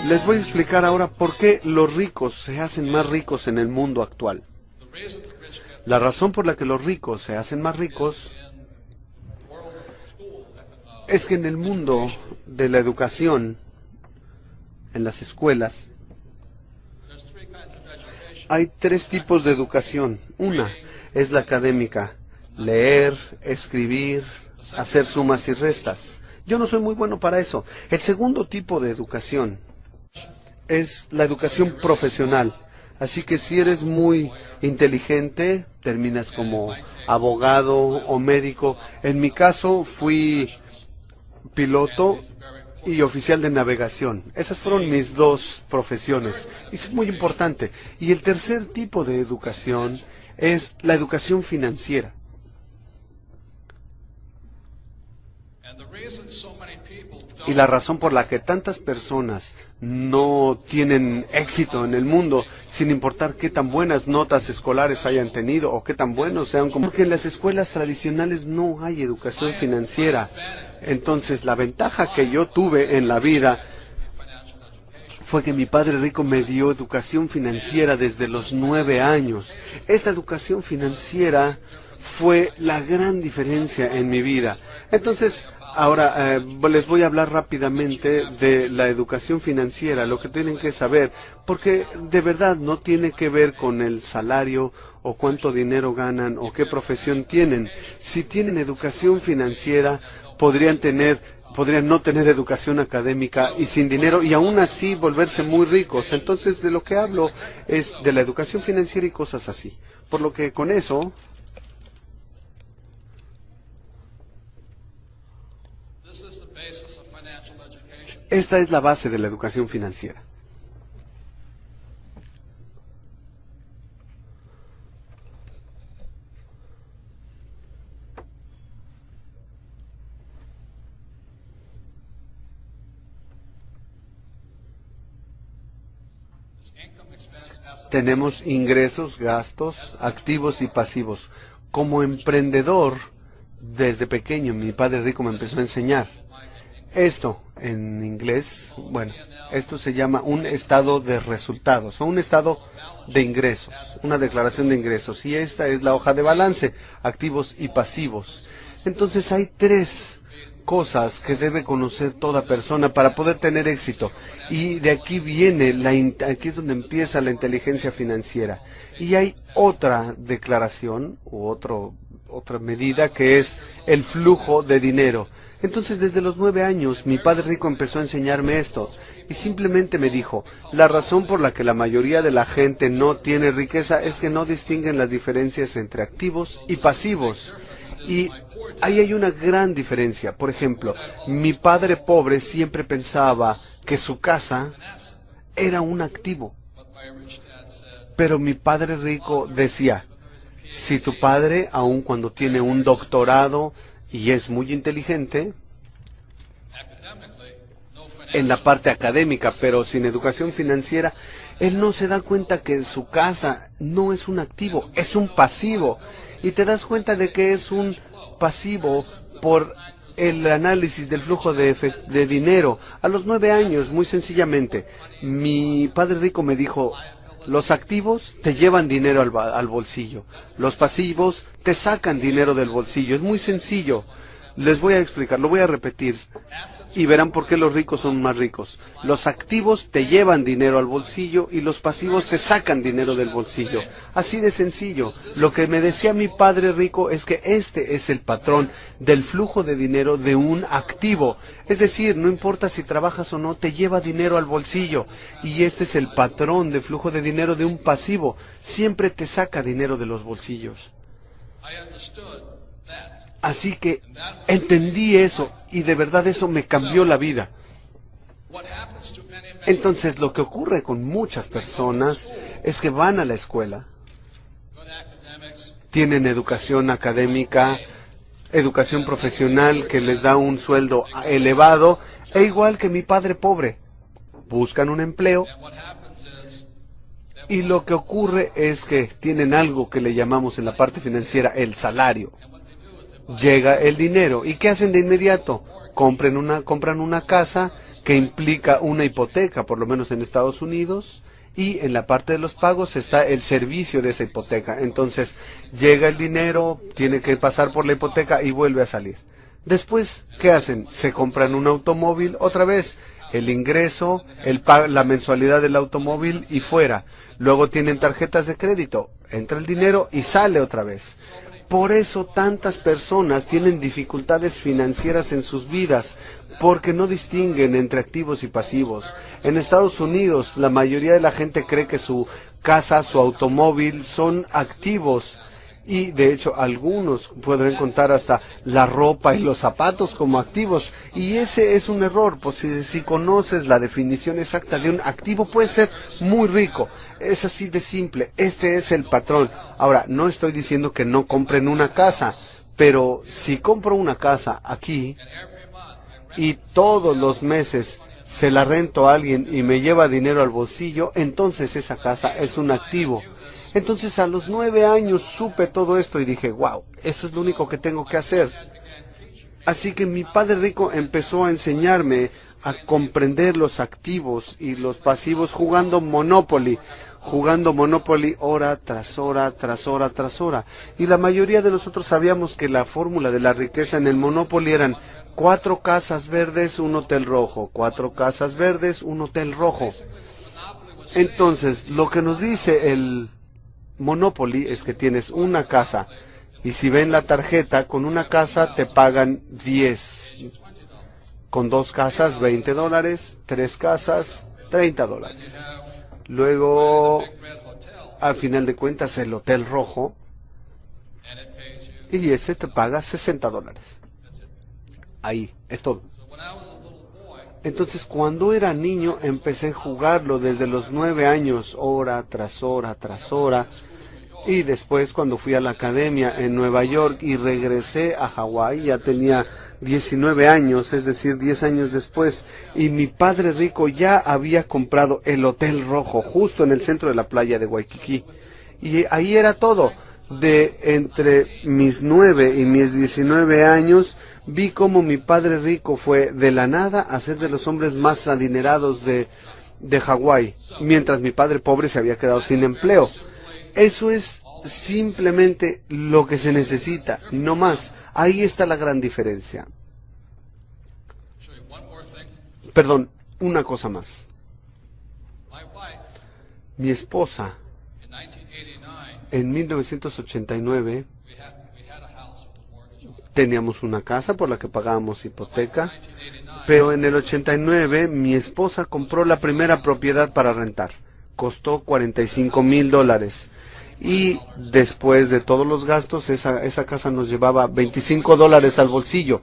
Les voy a explicar ahora por qué los ricos se hacen más ricos en el mundo actual. La razón por la que los ricos se hacen más ricos es que en el mundo de la educación, en las escuelas, hay tres tipos de educación. Una es la académica: leer, escribir, hacer sumas y restas. Yo no soy muy bueno para eso. El segundo tipo de educación es la educación profesional. Así que si eres muy inteligente, terminas como abogado o médico. En mi caso fui piloto y oficial de navegación. Esas fueron mis dos profesiones. Y eso es muy importante. Y el tercer tipo de educación es la educación financiera. Y la razón por la que tantas personas no tienen éxito en el mundo, sin importar qué tan buenas notas escolares hayan tenido o qué tan buenos sean, porque en las escuelas tradicionales no hay educación financiera. Entonces, la ventaja que yo tuve en la vida fue que mi padre rico me dio educación financiera desde los 9 años. Esta educación financiera fue la gran diferencia en mi vida. Entonces, ahora les voy a hablar rápidamente de la educación financiera, lo que tienen que saber, porque de verdad no tiene que ver con el salario o cuánto dinero ganan o qué profesión tienen. Si tienen educación financiera, podrían no tener educación académica y sin dinero y aún así volverse muy ricos. Entonces, de lo que hablo es de la educación financiera y cosas así. Por lo que con eso, esta es la base de la educación financiera. Tenemos ingresos, gastos, activos y pasivos. Como emprendedor, desde pequeño, mi padre rico me empezó a enseñar. Esto, en inglés, bueno, esto se llama un estado de resultados, o un estado de ingresos, una declaración de ingresos. Y esta es la hoja de balance, activos y pasivos. Entonces hay tres cosas que debe conocer toda persona para poder tener éxito. Y de aquí viene, aquí es donde empieza la inteligencia financiera. Y hay otra declaración, u otra medida, que es el flujo de dinero. Entonces, desde los 9 años, mi padre rico empezó a enseñarme esto. Y simplemente me dijo, la razón por la que la mayoría de la gente no tiene riqueza es que no distinguen las diferencias entre activos y pasivos. Y ahí hay una gran diferencia. Por ejemplo, mi padre pobre siempre pensaba que su casa era un activo. Pero mi padre rico decía, si tu padre, aun cuando tiene un doctorado y es muy inteligente en la parte académica, pero sin educación financiera, él no se da cuenta que su casa no es un activo, es un pasivo. Y te das cuenta de que es un pasivo por el análisis del flujo de dinero. A los 9 años, muy sencillamente, mi padre rico me dijo, los activos te llevan dinero al bolsillo, los pasivos te sacan dinero del bolsillo. Es muy sencillo. Les voy a explicar, lo voy a repetir y verán por qué los ricos son más ricos. Los activos te llevan dinero al bolsillo y los pasivos te sacan dinero del bolsillo. Así de sencillo. Lo que me decía mi padre rico es que este es el patrón del flujo de dinero de un activo. Es decir, no importa si trabajas o no, te lleva dinero al bolsillo. Y este es el patrón de flujo de dinero de un pasivo. Siempre te saca dinero de los bolsillos. Así que entendí eso y de verdad eso me cambió la vida. Entonces lo que ocurre con muchas personas es que van a la escuela, tienen educación académica, educación profesional que les da un sueldo elevado, e igual que mi padre pobre, buscan un empleo y lo que ocurre es que tienen algo que le llamamos en la parte financiera el salario. Llega el dinero. ¿Y qué hacen de inmediato? Compran una casa que implica una hipoteca, por lo menos en Estados Unidos, y en la parte de los pagos está el servicio de esa hipoteca. Entonces llega el dinero, tiene que pasar por la hipoteca y vuelve a salir. Después, ¿qué hacen? Se compran un automóvil, otra vez, el ingreso, la mensualidad del automóvil y fuera. Luego tienen tarjetas de crédito, entra el dinero y sale otra vez. Por eso tantas personas tienen dificultades financieras en sus vidas, porque no distinguen entre activos y pasivos. En Estados Unidos, la mayoría de la gente cree que su casa, su automóvil son activos. Y de hecho algunos podrán contar hasta la ropa y los zapatos como activos, y ese es un error, pues si conoces la definición exacta de un activo puedes ser muy rico, es así de simple, este es el patrón. Ahora, no estoy diciendo que no compren una casa, pero si compro una casa aquí y todos los meses se la rento a alguien y me lleva dinero al bolsillo, entonces esa casa es un activo. Entonces a los 9 años supe todo esto y dije, wow, eso es lo único que tengo que hacer. Así que mi padre rico empezó a enseñarme a comprender los activos y los pasivos jugando Monopoly hora tras hora, tras hora, tras hora. Y la mayoría de nosotros sabíamos que la fórmula de la riqueza en el Monopoly eran 4 casas verdes, un hotel rojo, 4 casas verdes, un hotel rojo. Entonces, lo que nos dice el Monopoly es que tienes una casa y si ven la tarjeta, con una casa te pagan 10, con 2 casas $20, 3 casas $30. Luego, al final de cuentas, el hotel rojo y ese te paga $60. Ahí, es todo. Entonces, cuando era niño, empecé a jugarlo desde los 9 años, hora tras hora, tras hora. Y después, cuando fui a la academia en Nueva York y regresé a Hawái, ya tenía 19 años, es decir, 10 años después. Y mi padre rico ya había comprado el Hotel Rojo, justo en el centro de la playa de Waikiki. Y ahí era todo. De entre mis 9 y mis 19 años, vi cómo mi padre rico fue de la nada a ser de los hombres más adinerados de Hawái, mientras mi padre pobre se había quedado sin empleo. Eso es simplemente lo que se necesita, no más. Ahí está la gran diferencia. Perdón, una cosa más. Mi esposa, en 1989, teníamos una casa por la que pagábamos hipoteca, pero en el 89 mi esposa compró la primera propiedad para rentar. Costó $45,000 y después de todos los gastos esa casa nos llevaba $25 al bolsillo.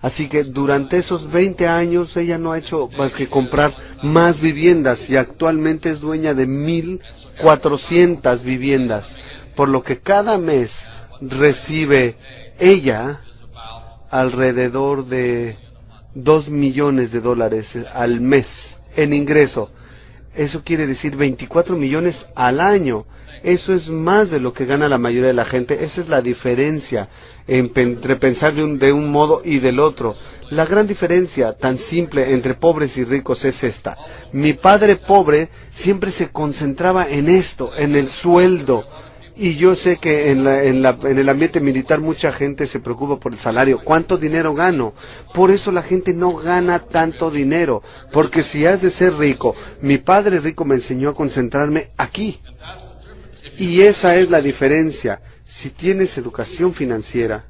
Así que durante esos 20 años ella no ha hecho más que comprar más viviendas y actualmente es dueña de 1,400 viviendas, por lo que cada mes recibe ella alrededor de $2 millones al mes en ingreso. Eso quiere decir 24 millones al año. Eso es más de lo que gana la mayoría de la gente. Esa es la diferencia entre pensar de un modo y del otro. La gran diferencia tan simple entre pobres y ricos es esta. Mi padre pobre siempre se concentraba en esto, en el sueldo. Y yo sé que en el ambiente militar mucha gente se preocupa por el salario. ¿Cuánto dinero gano? Por eso la gente no gana tanto dinero. Porque si has de ser rico, mi padre rico me enseñó a concentrarme aquí. Y esa es la diferencia. Si tienes educación financiera.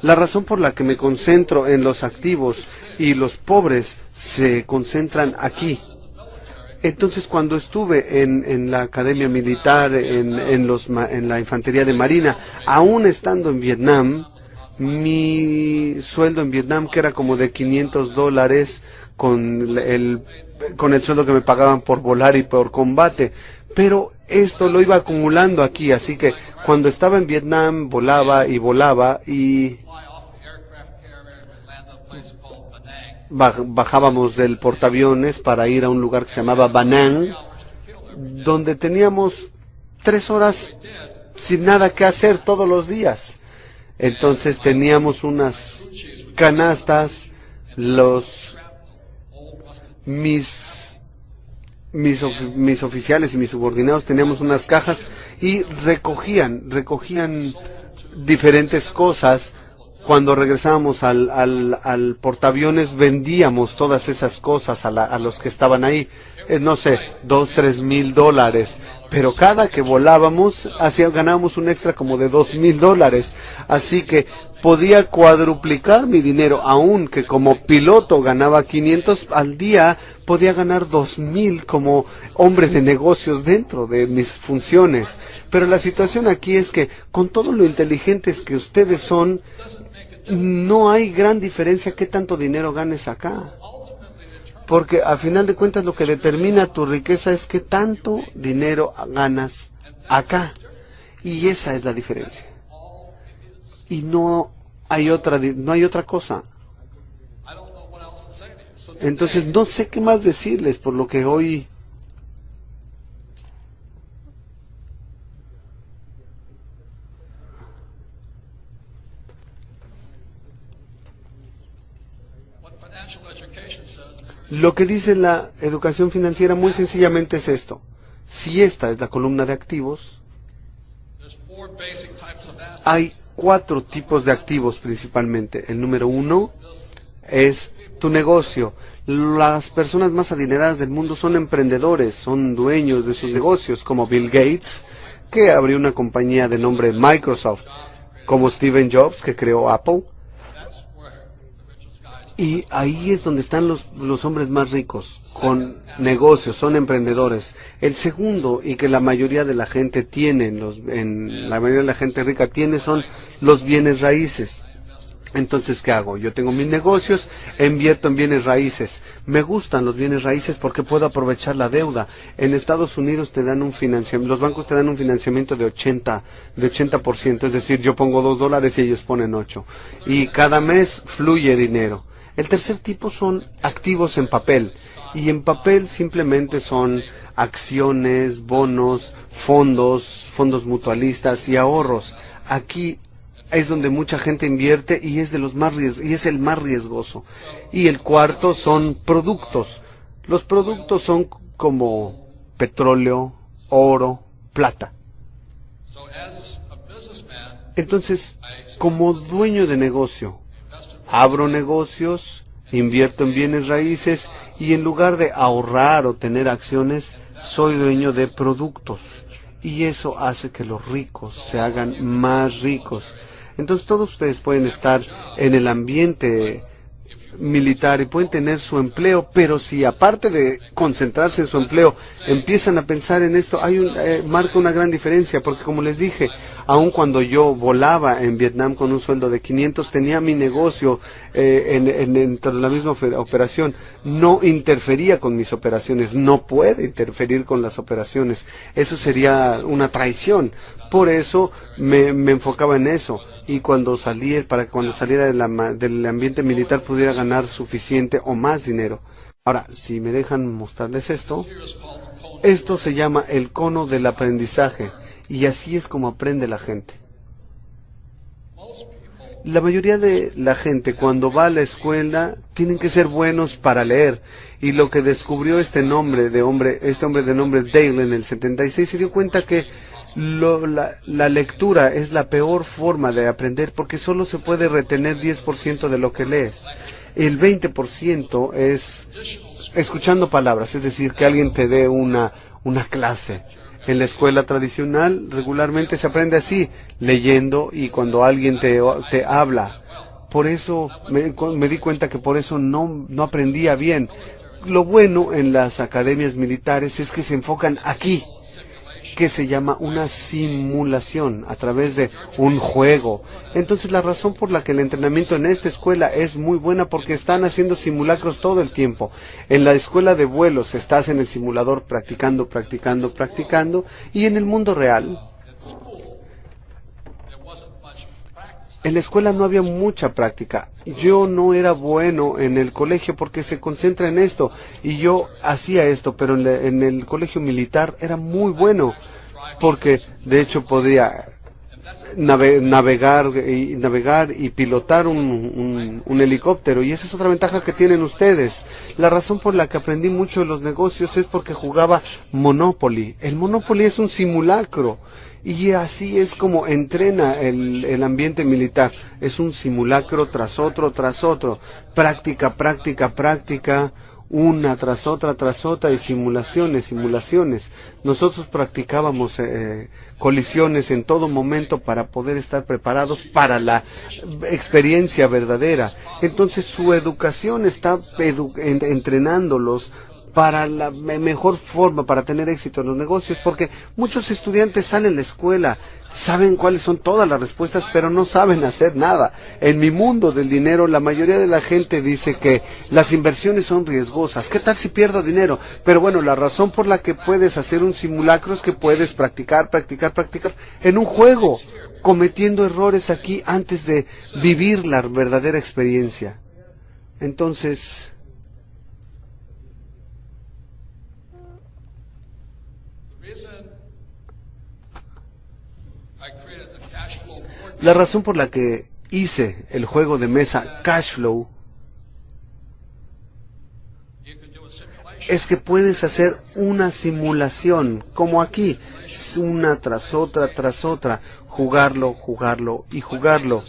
La razón por la que me concentro en los activos y los pobres se concentran aquí. Entonces, cuando estuve en la academia militar, en la infantería de marina, aún estando en Vietnam, mi sueldo en Vietnam, que era como de $500 con el sueldo que me pagaban por volar y por combate, pero esto lo iba acumulando aquí, así que cuando estaba en Vietnam volaba y bajábamos del portaaviones para ir a un lugar que se llamaba Da Nang, donde teníamos 3 horas sin nada que hacer todos los días. Entonces teníamos unas canastas, los mis oficiales y mis subordinados teníamos unas cajas y recogían diferentes cosas. Cuando regresábamos al portaaviones, vendíamos todas esas cosas a los que estaban ahí. No sé, $2,000-3,000. Pero cada que volábamos, ganábamos un extra como de $2,000. Así que podía cuadruplicar mi dinero, aunque como piloto ganaba 500 al día, podía ganar 2,000 como hombre de negocios dentro de mis funciones. Pero la situación aquí es que con todo lo inteligentes que ustedes son, no hay gran diferencia qué tanto dinero ganes acá. Porque a final de cuentas lo que determina tu riqueza es qué tanto dinero ganas acá. Y esa es la diferencia. Y no hay otra cosa. Entonces no sé qué más decirles, por lo que hoy lo que dice la educación financiera muy sencillamente es esto. Si esta es la columna de activos, hay 4 tipos de activos principalmente. El número 1 es tu negocio. Las personas más adineradas del mundo son emprendedores, son dueños de sus negocios, como Bill Gates, que abrió una compañía de nombre Microsoft, como Steve Jobs, que creó Apple. Y ahí es donde están los hombres más ricos, con negocios, son emprendedores. El segundo, y que la mayoría de la gente tiene, la mayoría de la gente rica tiene, son los bienes raíces. Entonces, ¿qué hago? Yo tengo mis negocios, invierto en bienes raíces. Me gustan los bienes raíces porque puedo aprovechar la deuda. En Estados Unidos te dan los bancos te dan un financiamiento de 80%, es decir, yo pongo $2 y ellos ponen 8. Y cada mes fluye dinero. El tercer tipo son activos en papel. Y en papel simplemente son acciones, bonos, fondos mutualistas y ahorros. Aquí es donde mucha gente invierte y es el más riesgoso. Y el cuarto son productos. Los productos son como petróleo, oro, plata. Entonces, como dueño de negocio, abro negocios, invierto en bienes raíces y en lugar de ahorrar o tener acciones, soy dueño de productos. Y eso hace que los ricos se hagan más ricos. Entonces todos ustedes pueden estar en el ambiente militar y pueden tener su empleo, pero si aparte de concentrarse en su empleo empiezan a pensar en esto, marca una gran diferencia, porque como les dije, aun cuando yo volaba en Vietnam con un sueldo de 500, tenía mi negocio dentro de la misma operación, no interfería con mis operaciones, no puede interferir con las operaciones, eso sería una traición. Por eso me enfocaba en eso, y para que cuando saliera del ambiente militar pudiera ganar suficiente o más dinero. Ahora, si me dejan mostrarles esto se llama el cono del aprendizaje, y así es como aprende la gente. La mayoría de la gente cuando va a la escuela tienen que ser buenos para leer, y lo que descubrió este hombre de nombre Dale en el 76, se dio cuenta que la lectura es la peor forma de aprender, porque solo se puede retener 10% de lo que lees. El 20% es escuchando palabras, es decir, que alguien te dé una clase. En la escuela tradicional regularmente se aprende así, leyendo y cuando alguien te habla. Por eso me di cuenta que por eso no aprendía bien. Lo bueno en las academias militares es que se enfocan aquí, que se llama una simulación a través de un juego. Entonces la razón por la que el entrenamiento en esta escuela es muy buena, porque están haciendo simulacros todo el tiempo. En la escuela de vuelos estás en el simulador practicando, y en el mundo real, en la escuela no había mucha práctica. Yo no era bueno en el colegio porque se concentra en esto, y yo hacía esto, pero en el colegio militar era muy bueno, porque de hecho podría navegar y pilotar un helicóptero, y esa es otra ventaja que tienen ustedes. La razón por la que aprendí mucho de los negocios es porque jugaba Monopoly. El Monopoly es un simulacro, y así es como entrena el ambiente militar. Es un simulacro tras otro, práctica, práctica, práctica, una tras otra, y simulaciones, simulaciones. Nosotros practicábamos colisiones en todo momento para poder estar preparados para la experiencia verdadera. Entonces su educación está entrenándolos para la mejor forma, para tener éxito en los negocios, porque muchos estudiantes salen de la escuela, saben cuáles son todas las respuestas, pero no saben hacer nada. En mi mundo del dinero, la mayoría de la gente dice que las inversiones son riesgosas. ¿Qué tal si pierdo dinero? Pero bueno, la razón por la que puedes hacer un simulacro es que puedes practicar, practicar, practicar en un juego, cometiendo errores aquí antes de vivir la verdadera experiencia. Entonces, la razón por la que hice el juego de mesa Cashflow es que puedes hacer una simulación, como aquí, una tras otra, jugarlo, jugarlo y jugarlo.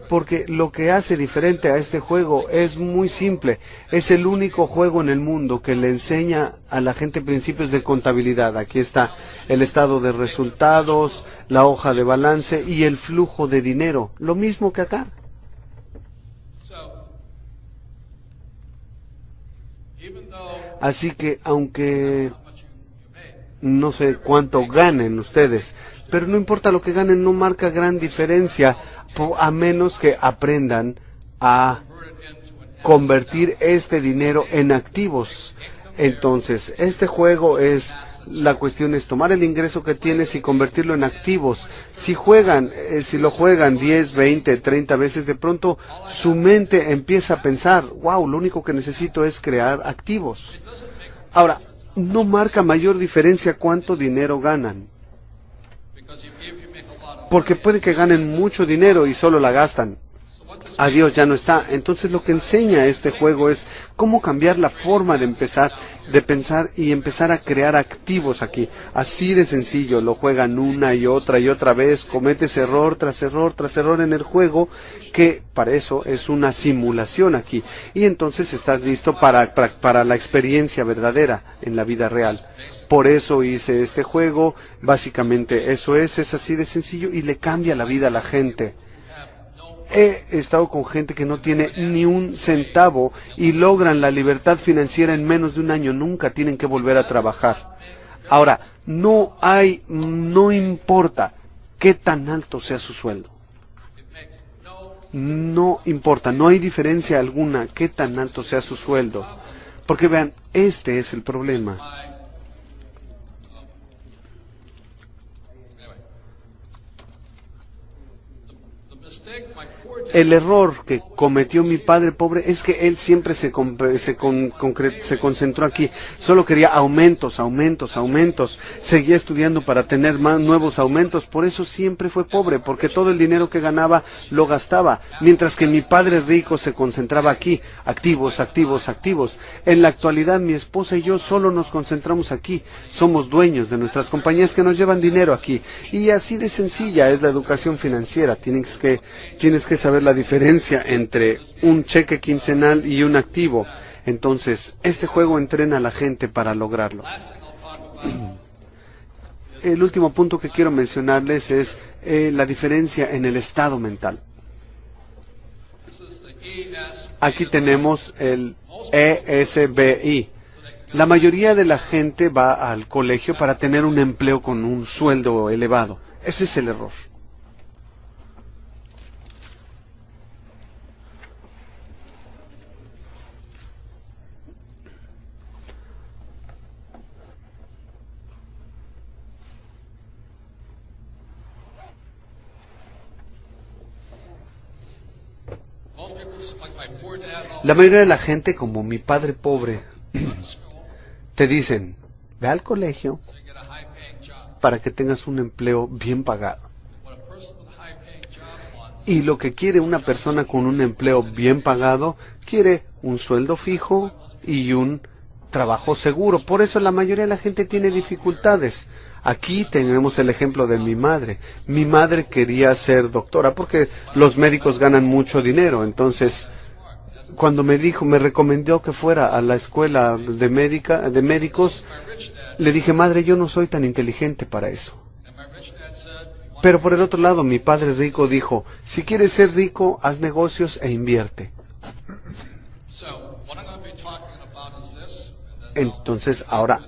Porque lo que hace diferente a este juego es muy simple. Es el único juego en el mundo que le enseña a la gente principios de contabilidad. Aquí está el estado de resultados, la hoja de balance y el flujo de dinero. Lo mismo que acá. Así que aunque no sé cuánto ganen ustedes, pero no importa lo que ganen, no marca gran diferencia, a menos que aprendan a convertir este dinero en activos. Entonces, este juego la cuestión es tomar el ingreso que tienes y convertirlo en activos. Si lo juegan 10, 20, 30 veces, de pronto su mente empieza a pensar, wow, lo único que necesito es crear activos. Ahora, no marca mayor diferencia cuánto dinero ganan, porque puede que ganen mucho dinero y solo la gastan. Adiós, ya no está. Entonces lo que enseña este juego es cómo cambiar la forma de pensar y empezar a crear activos aquí. Así de sencillo, lo juegan una y otra vez, cometes error tras error tras error en el juego, que para eso es una simulación aquí. Y entonces estás listo para la experiencia verdadera en la vida real. Por eso hice este juego, básicamente eso es así de sencillo y le cambia la vida a la gente. He estado con gente que no tiene ni un centavo y logran la libertad financiera en menos de un año. Nunca tienen que volver a trabajar. Ahora, no importa qué tan alto sea su sueldo. No importa, no hay diferencia alguna qué tan alto sea su sueldo. Porque vean, este es el problema. El error que cometió mi padre pobre es que él siempre se concentró aquí. Solo quería aumentos. Seguía estudiando para tener más nuevos aumentos. Por eso siempre fue pobre, porque todo el dinero que ganaba lo gastaba. Mientras que mi padre rico se concentraba aquí. Activos. En la actualidad mi esposa y yo solo nos concentramos aquí. Somos dueños de nuestras compañías que nos llevan dinero aquí. Y así de sencilla es la educación financiera. Tienes que saber la diferencia entre un cheque quincenal y un activo. Entonces, este juego entrena a la gente para lograrlo. El último punto que quiero mencionarles es la diferencia en el estado mental. Aquí tenemos el ESBI. La mayoría de la gente va al colegio para tener un empleo con un sueldo elevado. Ese es el error. La mayoría de la gente, como mi padre pobre, te dicen, ve al colegio para que tengas un empleo bien pagado. Y lo que quiere una persona con un empleo bien pagado, quiere un sueldo fijo y un trabajo seguro. Por eso la mayoría de la gente tiene dificultades. Aquí tenemos el ejemplo de mi madre. Mi madre quería ser doctora porque los médicos ganan mucho dinero. Entonces, cuando me recomendó que fuera a la escuela de médicos, le dije, madre, yo no soy tan inteligente para eso. Pero por el otro lado, mi padre rico dijo, si quieres ser rico, haz negocios e invierte. Entonces, ahora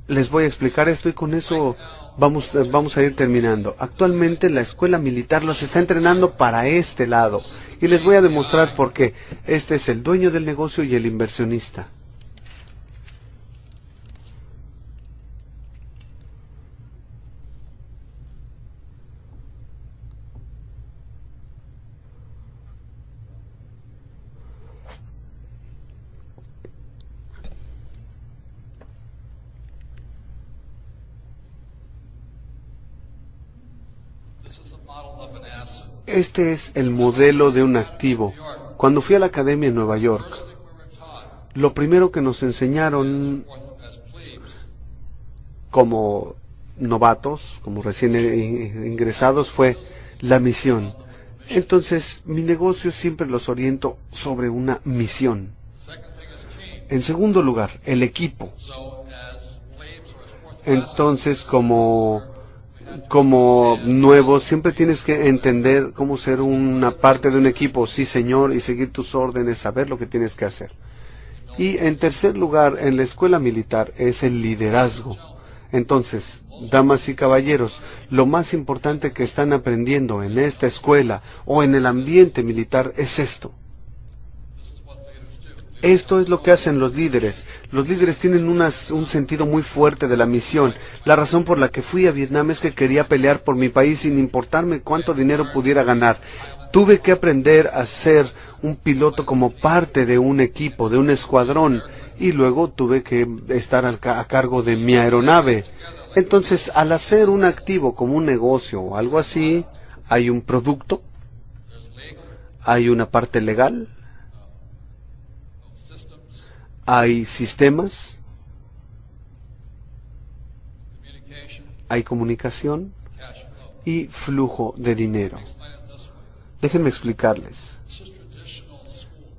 les voy a explicar esto y con eso vamos a ir terminando. Actualmente la escuela militar los está entrenando para este lado y les voy a demostrar por qué. Este es el dueño del negocio y el inversionista. Este es el modelo de un activo. Cuando fui a la academia en Nueva York, lo primero que nos enseñaron como novatos, como recién ingresados, fue la misión. Entonces, mi negocio siempre los oriento sobre una misión. En segundo lugar, el equipo. Entonces, como nuevo, siempre tienes que entender cómo ser una parte de un equipo, sí señor, y seguir tus órdenes, saber lo que tienes que hacer. Y en tercer lugar, en la escuela militar, es el liderazgo. Entonces, damas y caballeros, lo más importante que están aprendiendo en esta escuela o en el ambiente militar es esto. Esto es lo que hacen los líderes. Los líderes tienen un sentido muy fuerte de la misión. La razón por la que fui a Vietnam es que quería pelear por mi país sin importarme cuánto dinero pudiera ganar. Tuve que aprender a ser un piloto como parte de un equipo, de un escuadrón, y luego tuve que estar a cargo de mi aeronave. Entonces, al hacer un activo como un negocio o algo así, hay un producto, hay una parte legal, hay sistemas, hay comunicación y flujo de dinero. Déjenme explicarles.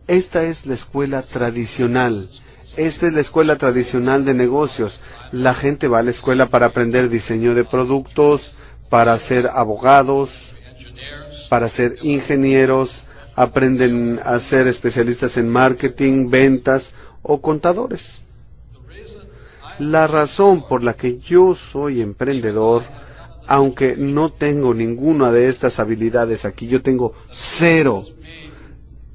Esta es la escuela tradicional. Esta es la escuela tradicional de negocios. La gente va a la escuela para aprender diseño de productos, para ser abogados, para ser ingenieros, aprenden a ser especialistas en marketing, ventas o contadores. La razón por la que yo soy emprendedor, aunque no tengo ninguna de estas habilidades aquí, yo tengo 0.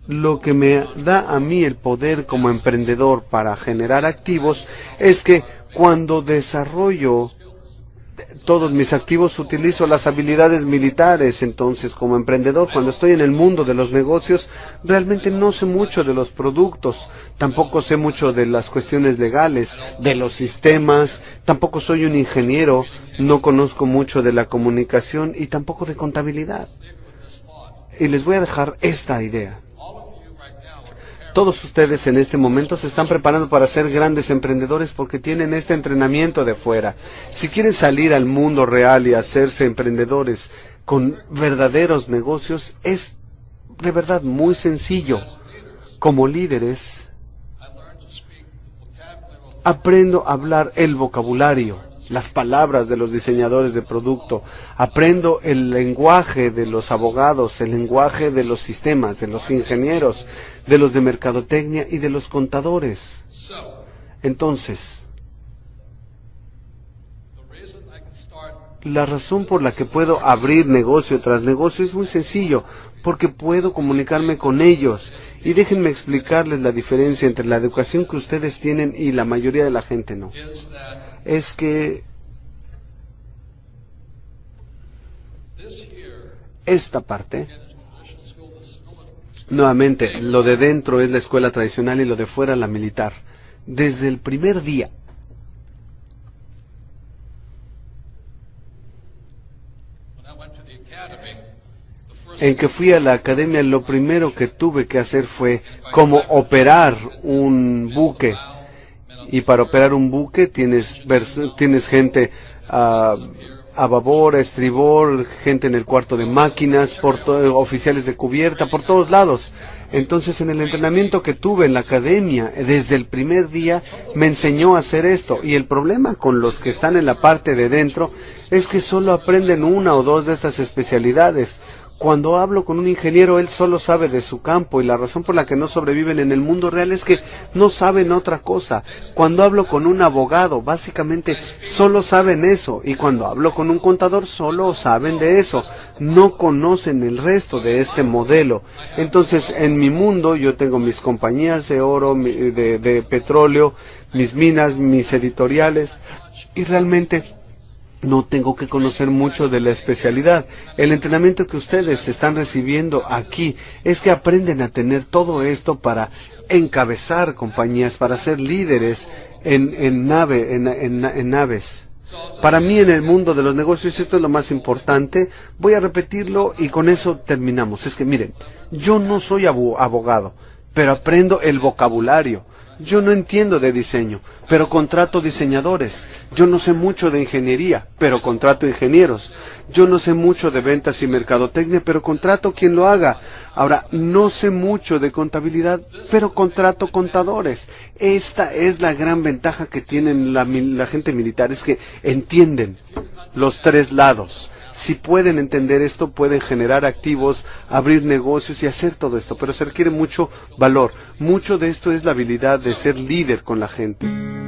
Lo que me da a mí el poder como emprendedor para generar activos es que cuando desarrollo todos mis activos utilizo las habilidades militares. Entonces, como emprendedor, cuando estoy en el mundo de los negocios, realmente no sé mucho de los productos, tampoco sé mucho de las cuestiones legales, de los sistemas, tampoco soy un ingeniero, no conozco mucho de la comunicación y tampoco de contabilidad. Y les voy a dejar esta idea. Todos ustedes en este momento se están preparando para ser grandes emprendedores porque tienen este entrenamiento de fuera. Si quieren salir al mundo real y hacerse emprendedores con verdaderos negocios, es de verdad muy sencillo. Como líderes, aprendo a hablar el vocabulario, las palabras de los diseñadores de producto. Aprendo el lenguaje de los abogados, el lenguaje de los sistemas, de los ingenieros, de los de mercadotecnia y de los contadores. Entonces, la razón por la que puedo abrir negocio tras negocio es muy sencillo, porque puedo comunicarme con ellos. Y déjenme explicarles la diferencia entre la educación que ustedes tienen y la mayoría de la gente no. Es que esta parte, nuevamente, lo de dentro es la escuela tradicional y lo de fuera la militar. Desde el primer día, en que fui a la academia, lo primero que tuve que hacer fue como operar un buque. Y para operar un buque tienes gente a babor, a estribor, gente en el cuarto de máquinas, oficiales de cubierta, por todos lados. Entonces, en el entrenamiento que tuve en la academia, desde el primer día, me enseñó a hacer esto. Y el problema con los que están en la parte de dentro es que solo aprenden una o dos de estas especialidades. Cuando hablo con un ingeniero, él solo sabe de su campo, y la razón por la que no sobreviven en el mundo real es que no saben otra cosa. Cuando hablo con un abogado, básicamente solo saben eso, y cuando hablo con un contador, solo saben de eso. No conocen el resto de este modelo. Entonces, en mi mundo, yo tengo mis compañías de oro, de petróleo, mis minas, mis editoriales, y realmente no tengo que conocer mucho de la especialidad. El entrenamiento que ustedes están recibiendo aquí es que aprenden a tener todo esto para encabezar compañías, para ser líderes en naves. Para mí, en el mundo de los negocios, esto es lo más importante. Voy a repetirlo y con eso terminamos. Es que miren, yo no soy abogado, pero aprendo el vocabulario. Yo no entiendo de diseño, pero contrato diseñadores. Yo no sé mucho de ingeniería, pero contrato ingenieros. Yo no sé mucho de ventas y mercadotecnia, pero contrato quien lo haga. Ahora, no sé mucho de contabilidad, pero contrato contadores. Esta es la gran ventaja que tienen la gente militar, es que entienden los tres lados. Si pueden entender esto, pueden generar activos, abrir negocios y hacer todo esto, pero se requiere mucho valor. Mucho de esto es la habilidad de ser líder con la gente.